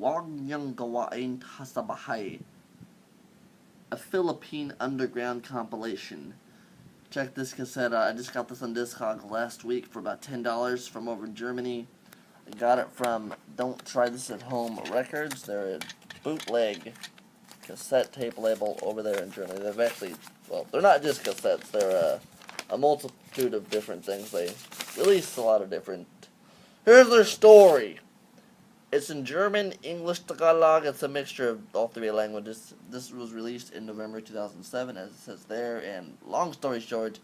Wag Nyong Gwain sa Bahay, a Philippine underground compilation. Check this cassette out. I just got this on Discog last week for about $10 from over in Germany. I got it from Don't Try This at Home Records. They're a bootleg cassette tape label over there in Germany. They've actually, well, they're not just cassettes. They're a multitude of different things. They release a lot of different. Here's their story. It's in German, English, Tagalog. It's a mixture of all three languages. This was released in November 2007, as it says there. And long story short,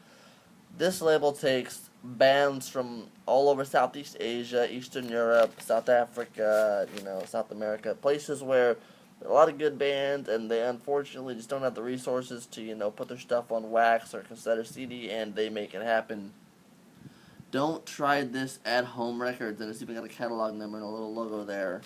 this label takes bands from all over Southeast Asia, Eastern Europe, South Africa, South America, places where there are a lot of good bands, and they unfortunately just don't have the resources to, put their stuff on wax or cassette or CD, and they make it happen. Don't Try This at Home Records, and it's even got a catalog number and a little logo there.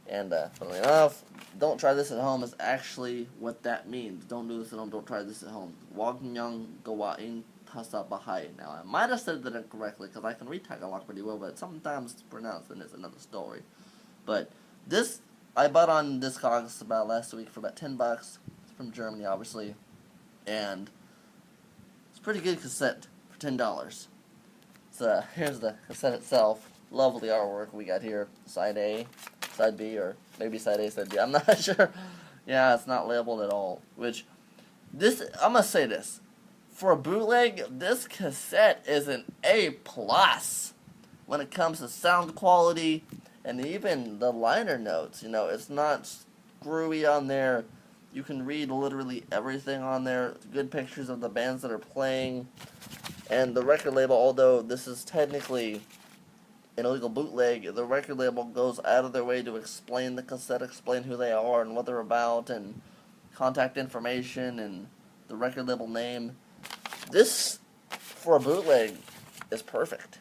And, funnily enough, Don't Try This at Home is actually what that means. Don't do this at home, don't try this at home. Wag Nyong Gwain sa Bahay. Now, I might have said that incorrectly, because I can read Tagalog pretty well, but sometimes pronouncing is another story. But this, I bought on Discogs about last week for about $10. It's from Germany, obviously. And it's a pretty good cassette for $10. So here's the cassette itself. Lovely artwork we got here. Side A, side B, or maybe side A, side B. I'm not sure. Yeah, it's not labeled at all. Which, I'm going to say this. For a bootleg, this cassette is an A+ when it comes to sound quality and even the liner notes. It's not screwy on there. You can read literally everything on there. Good pictures of the bands that are playing. And the record label, although this is technically an illegal bootleg, the record label goes out of their way to explain the cassette, explain who they are and what they're about, and contact information and the record label name. This, for a bootleg, is perfect.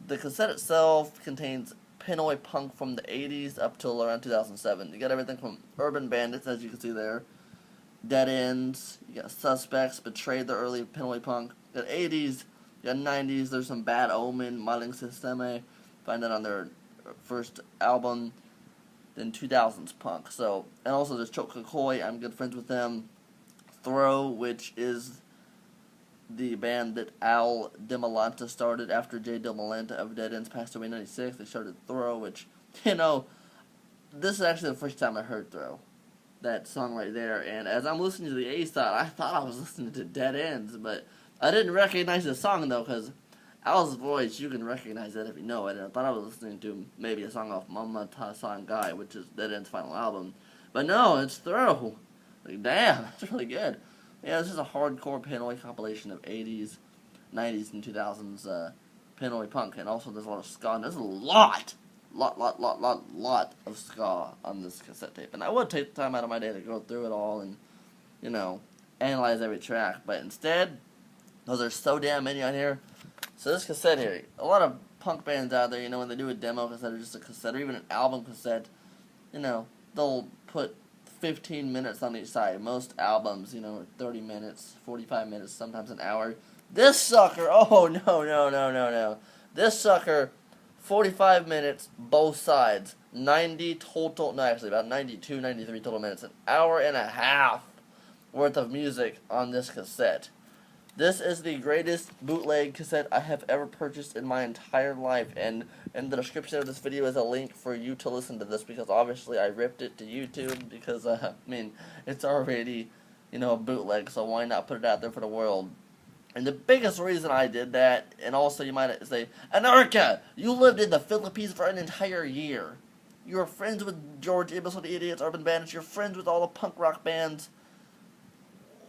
The cassette itself contains Pinoy punk from the 80s up till around 2007. You got everything from Urban Bandits, as you can see there, Dead Ends, you got Suspects, Betrayed, the early Pinoy punk. You got 80s, you got 90s, there's some Bad Omen, Maling Sisteme, find that on their first album, then 2000s punk. So, and also there's Chokakoi, I'm good friends with them, Throw, which is the band that Al DiMolanta started after Jay DiMolanta of Dead Ends passed away in 96. They started Throw, which, this is actually the first time I heard Throw. That song right there. And as I'm listening to the A side, I thought I was listening to Dead Ends, but I didn't recognize the song, though, because Al's voice, you can recognize that if you know it. And I thought I was listening to maybe a song off Mama Ta San Guy, which is Dead End's final album. But no, it's Throw. Like, damn, that's really good. Yeah, this is a hardcore Pinoy compilation of 80s, 90s, and 2000s Pinoy punk. And also there's a lot of ska. And there's a lot of ska on this cassette tape. And I would take the time out of my day to go through it all and, analyze every track. But instead, those are so damn many on here. So this cassette here, a lot of punk bands out there, when they do a demo cassette or just a cassette or even an album cassette, they'll put 15 minutes on each side. Most albums, 30 minutes, 45 minutes, sometimes an hour. This sucker, oh no. This sucker, 45 minutes, both sides. 90 total, no actually about 92, 93 total minutes. An hour and a half worth of music on this cassette. This is the greatest bootleg cassette I have ever purchased in my entire life, and in the description of this video is a link for you to listen to this, because obviously I ripped it to YouTube, because, it's already, a bootleg, so why not put it out there for the world? And the biggest reason I did that, and also you might say, Anarka, you lived in the Philippines for an entire year. You were friends with George Imbecile the Idiots, Urban Bandits, you're friends with all the punk rock bands.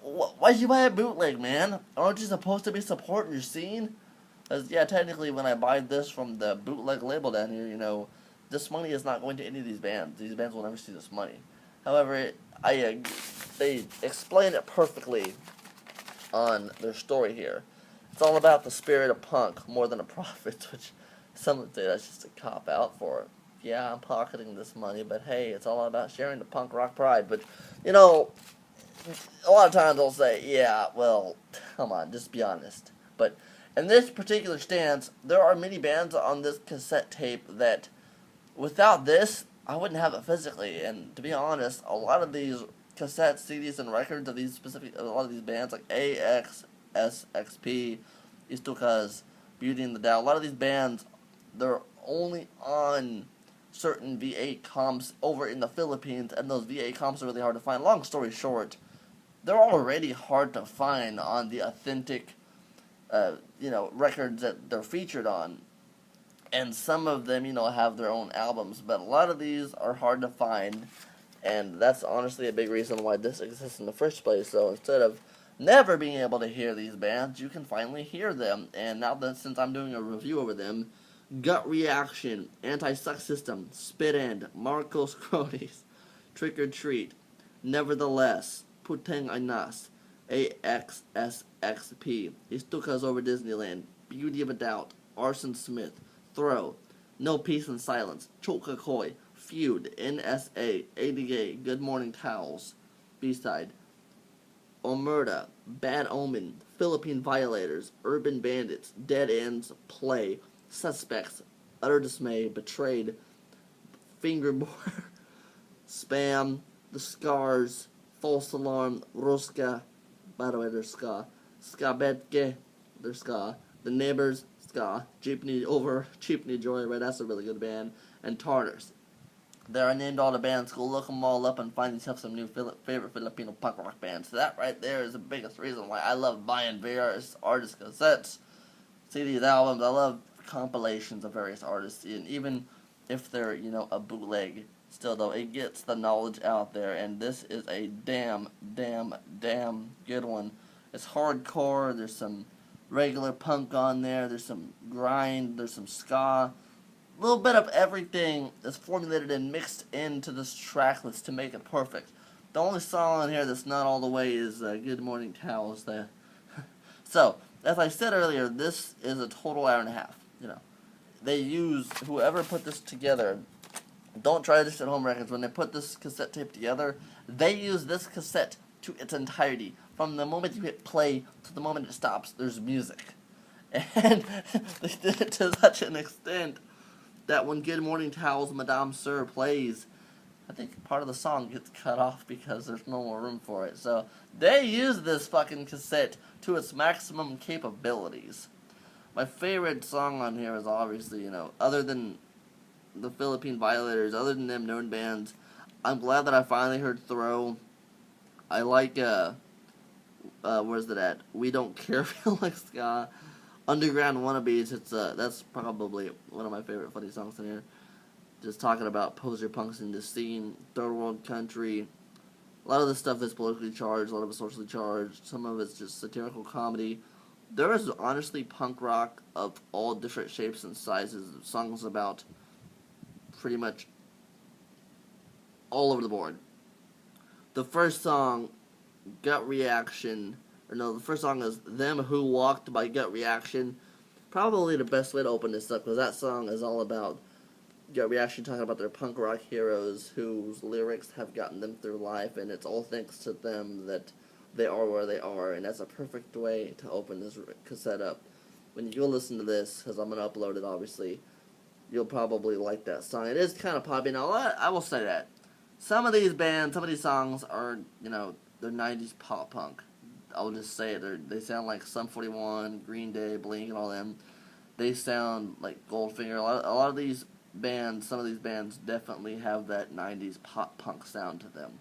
Why'd you buy a bootleg, man? Aren't you supposed to be supporting your scene? Because, yeah, technically when I buy this from the bootleg label down here, this money is not going to any of these bands. These bands will never see this money. However, they explain it perfectly on their story here. It's all about the spirit of punk more than a profit, which some would say that's just a cop-out for it. Yeah, I'm pocketing this money, but hey, it's all about sharing the punk rock pride. But, a lot of times they'll say, yeah, well, come on, just be honest. But in this particular stance, there are many bands on this cassette tape that without this, I wouldn't have it physically. And to be honest, a lot of these cassettes, CDs, and records of these specific, a lot of these bands like AXSXP, Istukas, Beauty and the Dow, a lot of these bands, they're only on certain VA comps over in the Philippines, and those VA comps are really hard to find. Long story short, they're already hard to find on the authentic, records that they're featured on. And some of them, have their own albums, but a lot of these are hard to find, and that's honestly a big reason why this exists in the first place. So instead of never being able to hear these bands, you can finally hear them. And now that since I'm doing a review over them, Gut Reaction, Anti-Suck System, Spit End, Marcos Cronis, Trick or Treat, Nevertheless, Puteng Inas, AXSXP, Istukas Over Disneyland, Beauty of a Doubt, Arson Smith, Throw, No Peace in Silence, Chokakoi, Feud, NSA, ADA, Good Morning Towels, B-Side, Omerta, Bad Omen, Philippine Violators, Urban Bandits, Dead Ends, Play, Suspects, Utter Dismay, Betrayed, Fingerbore, Spam, The Scars, False Alarm, Roska, by the way, there's Ska, Skabetke, there's Ska, The Neighbors, Ska, Jeepney Joy, right, that's a really good band, and Tartars. There I named all the bands. Go look them all up and find yourself some new favorite Filipino punk rock bands. So that right there is the biggest reason why I love buying various artist cassettes, CDs, albums. I love compilations of various artists, and even if they're, a bootleg, still though, it gets the knowledge out there, and this is a damn good one. It's hardcore, there's some regular punk on there, there's some grind, there's some ska, a little bit of everything is formulated and mixed into this track list to make it perfect. The only song on here that's not all the way is Good Morning Towels. So, as I said earlier, this is a total hour and a half. They use, whoever put this together, don't try this at home records, when they put this cassette tape together, they use this cassette to its entirety. From the moment you hit play to the moment it stops, there's music. And they did it to such an extent that when Good Morning Towels, Madame Sir plays, I think part of the song gets cut off because there's no more room for it. So they use this fucking cassette to its maximum capabilities. My favorite song on here is obviously, other than the Philippine Violators, other than them known bands, I'm glad that I finally heard Throw. I like, where's it at? We Don't Care Feel Like Ska. Underground Wannabes, that's probably one of my favorite funny songs in here. Just talking about poser punks in the scene, third world country. A lot of this stuff is politically charged, a lot of it's socially charged, some of it's just satirical comedy. There is honestly punk rock of all different shapes and sizes, songs about pretty much all over the board. The first song, Gut Reaction, the first song is Them Who Walked by Gut Reaction. Probably the best way to open this up, because that song is all about Gut Reaction talking about their punk rock heroes whose lyrics have gotten them through life, and it's all thanks to them that they are where they are, and that's a perfect way to open this cassette up. When you go listen to this, because I'm going to upload it, obviously, you'll probably like that song. It is kind of poppy. Now, I will say that. Some of these bands, some of these songs are, they're 90s pop punk. I'll just say it. They sound like Sum 41, Green Day, Blink, and all them. They sound like Goldfinger. A lot of these bands, some of these bands definitely have that 90s pop punk sound to them.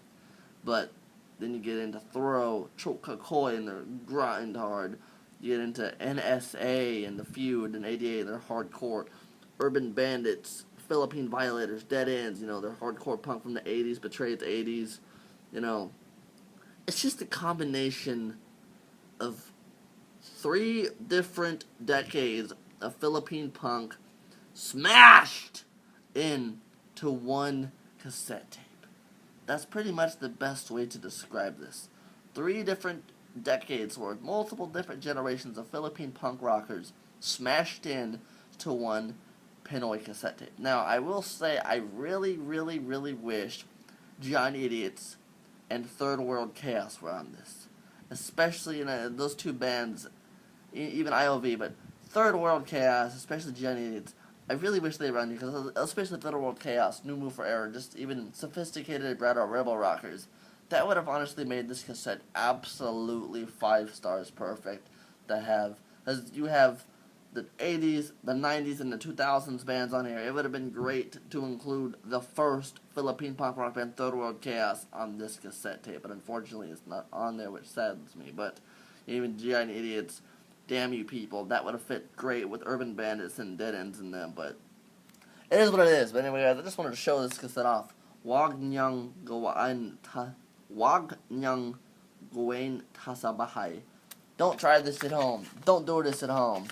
But then you get into Throw, Chokakoi, and they're grind hard. You get into NSA and the Feud and ADA, they're hardcore. Urban Bandits, Philippine Violators, Dead Ends, they're hardcore punk from the 80s, Betrayed the 80s. It's just a combination of 3 different decades of Philippine punk smashed into one cassette tape. That's pretty much the best way to describe this. 3 different decades worth, multiple different generations of Philippine punk rockers smashed in to one Pinoy cassette tape. Now, I will say I really, really, really wish Giant Idiots and Third World Chaos were on this. Especially those 2 bands, even IOV, but Third World Chaos, especially Giant Idiots, I really wish they were on here, because especially Little World Chaos, New Move for Error, just even sophisticated Rebel Rockers. That would have honestly made this cassette absolutely 5 stars perfect to have. Because you have the 80s, the 90s, and the 2000s bands on here. It would have been great to include the first Philippine pop rock band, Third World Chaos, on this cassette tape. But unfortunately, it's not on there, which saddens me. But even Giant Idiots, Damn You People, that would have fit great with Urban Bandits and Dead Ends in them. But it is what it is. But anyway, guys, I just wanted to show this cassette off. Wag Nyong Gwain Tasa Bahay. Don't try this at home. Don't do this at home.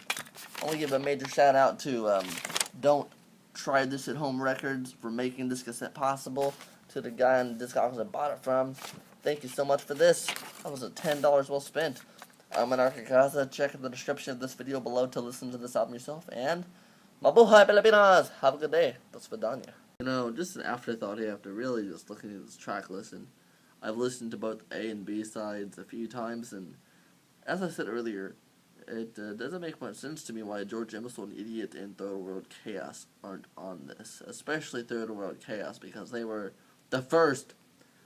I want to give a major shout out to Don't Try This at Home Records for making this cassette possible. To the guy on the disc office I bought it from. Thank you so much for this. That was a $10 well spent. I'm Anarka Akaza. Check the description of this video below to listen to this album yourself. And mabuhay Pilipinas! Have a good day. That's Vidanya. You know, just an afterthought here after really just looking at this track listen. I've listened to both A and B sides a few times, and as I said earlier, it doesn't make much sense to me why George Emerson, Idiot, and Third World Chaos aren't on this. Especially Third World Chaos, because they were the first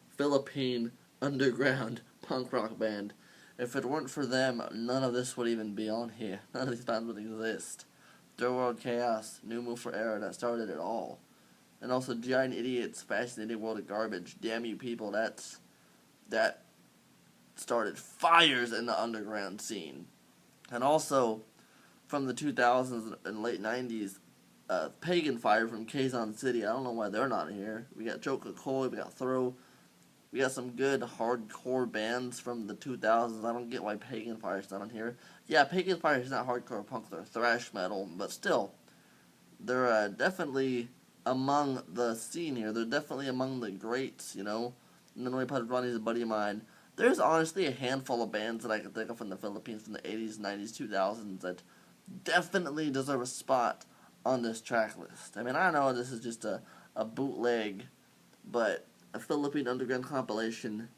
Philippine underground punk rock band. If it weren't for them, none of this would even be on here. None of these bands would exist. Third World Chaos, New Move for Error, that started it all. And also Giant Idiots, Fascinating World of Garbage, Damn You People, that started fires in the underground scene. And also, from the 2000s and late 90s, Pagan Fire from Quezon City. I don't know why they're not here. We got Joker Coy, we got Throw. We got some good hardcore bands from the 2000s. I don't get why Pagan Fire's not on here. Yeah, Pagan Fire is not hardcore punk, they're thrash metal, but still, they're definitely among the scene here. They're definitely among the greats, you know. And then we put Ronnie's a buddy of mine. There's honestly a handful of bands that I can think of from the Philippines from the 80s, 90s, 2000s that definitely deserve a spot on this track list. I mean, I know this is just a bootleg, but a Philippine underground compilation.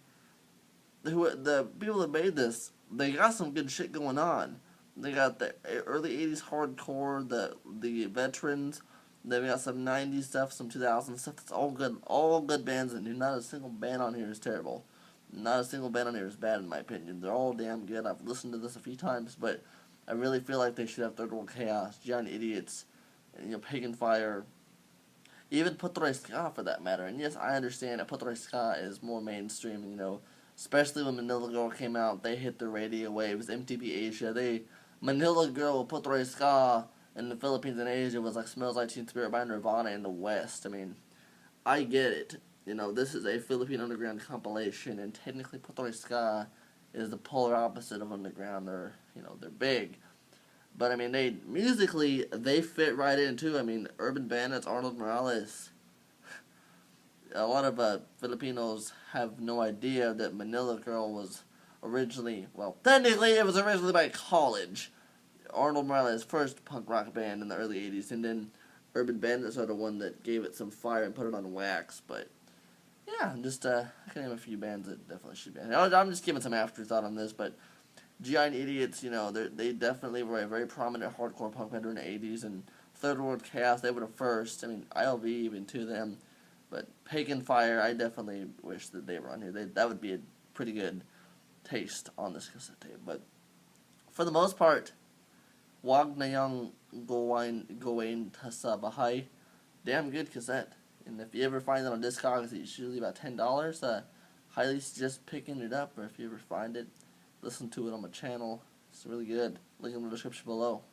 The people that made this, they got some good shit going on. They got the early 80s hardcore, the veterans. Then we got some 90s stuff, some 2000s stuff. That's all good bands, and not a single band on here is terrible. Not a single band on here is bad in my opinion. They're all damn good. I've listened to this a few times, but I really feel like they should have Third World Chaos, Giant Idiots, and, you know, Pagan Fire, even Putroy Ska for that matter. And yes, I understand that Putroy Ska is more mainstream, you know, especially when Manila Girl came out, they hit the radio waves. MTV Asia, Manila Girl, Putroy Ska in the Philippines and Asia was like Smells Like Teen Spirit by Nirvana in the West. I mean, I get it. You know, this is a Philippine underground compilation, and technically Putroy Ska is the polar opposite of underground. They're big. But I mean, musically they fit right in too. I mean, Urban Bandits, Arnold Morales. A lot of Filipinos have no idea that Manila Girl was originally, well, technically it was originally by College. Arnold Morales' first punk rock band in the early 80s, and then Urban Bandits are the one that gave it some fire and put it on wax. But yeah, just I can name a few bands that definitely should be. I'm just giving some afterthought on this, but Giant Idiots, you know, they definitely were a very prominent hardcore punk band in the 80s, and Third World Chaos, they were the first. I mean, ILV even to them, but Pagan Fire, I definitely wish that they were on here. That would be a pretty good taste on this cassette tape. But for the most part, Wag Nyong Gwain Tasa Bahay, damn good cassette. And if you ever find it on Discogs, it's usually about $10. Highly suggest picking it up, or if you ever find it, listen to it on my channel. It's really good. Link in the description below.